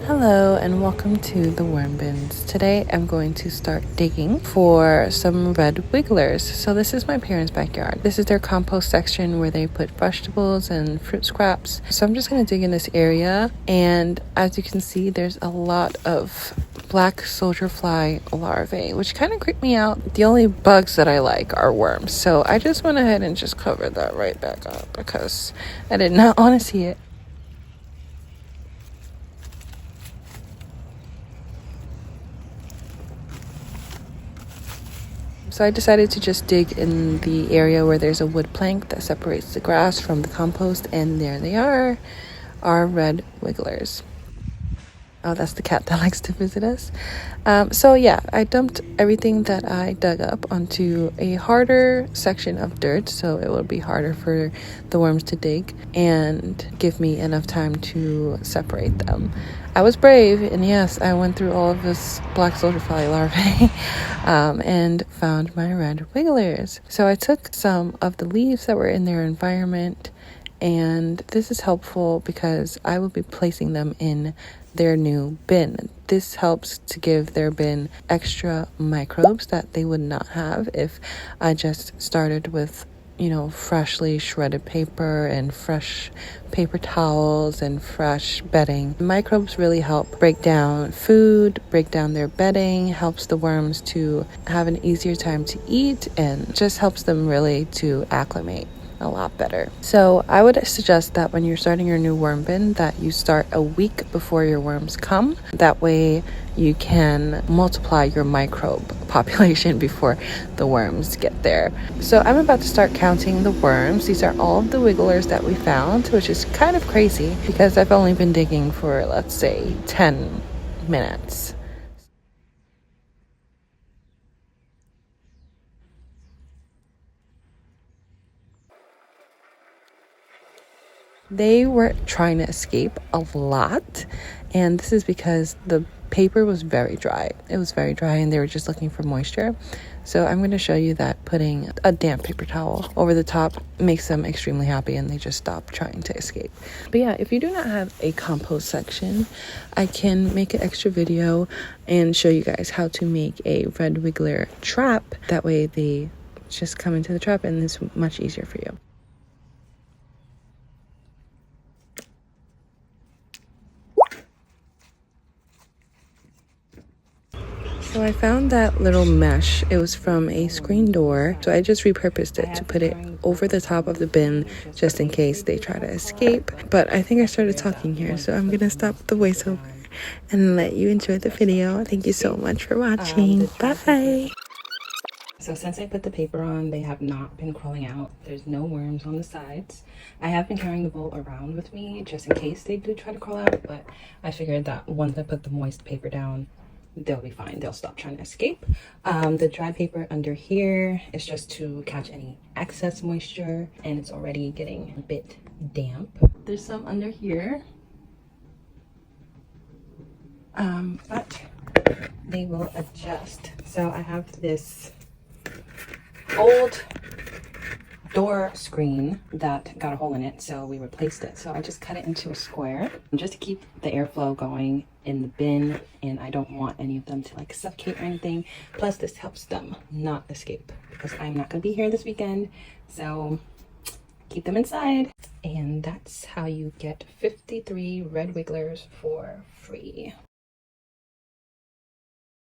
Hello and welcome to the worm bins. Today I'm going to start digging for some red wigglers. So this is my parents' backyard. This is their compost section where they put vegetables and fruit scraps. So I'm just going to dig in this area, and as you can see there's a lot of black soldier fly larvae, which kind of creep me out. The only bugs that I like are worms. So I just went ahead and just covered that right back up because I did not want to see it. So I decided to just dig in the area where there's a wood plank that separates the grass from the compost, and there they are, our red wigglers. Oh, that's the cat that likes to visit us. So yeah, I dumped everything that I dug up onto a harder section of dirt, so it will be harder for the worms to dig and give me enough time to separate them. I was brave, and yes, I went through all of this black soldier fly larvae and found my red wigglers. So I took some of the leaves that were in their environment, and this is helpful because I will be placing them in their new bin. This helps to give their bin extra microbes that they would not have if I just started with, freshly shredded paper and fresh paper towels and fresh bedding. Microbes really help break down food, break down their bedding, helps the worms to have an easier time to eat, and just helps them really to acclimate a lot better. So I would suggest that when you're starting your new worm bin that you start a week before your worms come. That way you can multiply your microbe population before the worms get there. So I'm about to start counting the worms. These are all of the wigglers that we found, which is kind of crazy because I've only been digging for, let's say, 10 minutes. They were trying to escape a lot, and this is because the paper was very dry. It was very dry, and they were just looking for moisture. So I'm going to show you that putting a damp paper towel over the top makes them extremely happy, and they just stop trying to escape. But yeah, if you do not have a compost section, I can make an extra video and show you guys how to make a red wiggler trap. That way they just come into the trap, and it's much easier for you. So I found that little mesh. It was from a screen door. So I just repurposed it to put it over the top of the bin just in case they try to escape. But I think I started talking here, so I'm going to stop the voiceover and let you enjoy the video. Thank you so much for watching. Bye! So since I put the paper on, they have not been crawling out. There's no worms on the sides. I have been carrying the bowl around with me just in case they do try to crawl out, but I figured that once I put the moist paper down, they'll be fine. They'll stop trying to escape. The dry paper under here is just to catch any excess moisture, and it's already getting a bit damp. There's some under here, but they will adjust. So I have this old door screen that got a hole in it, so we replaced it. So I just cut it into a square just to keep the airflow going in the bin, and I don't want any of them to like suffocate or anything. Plus this helps them not escape because I'm not going to be here this weekend, so keep them inside. And that's how you get 53 red wigglers for free.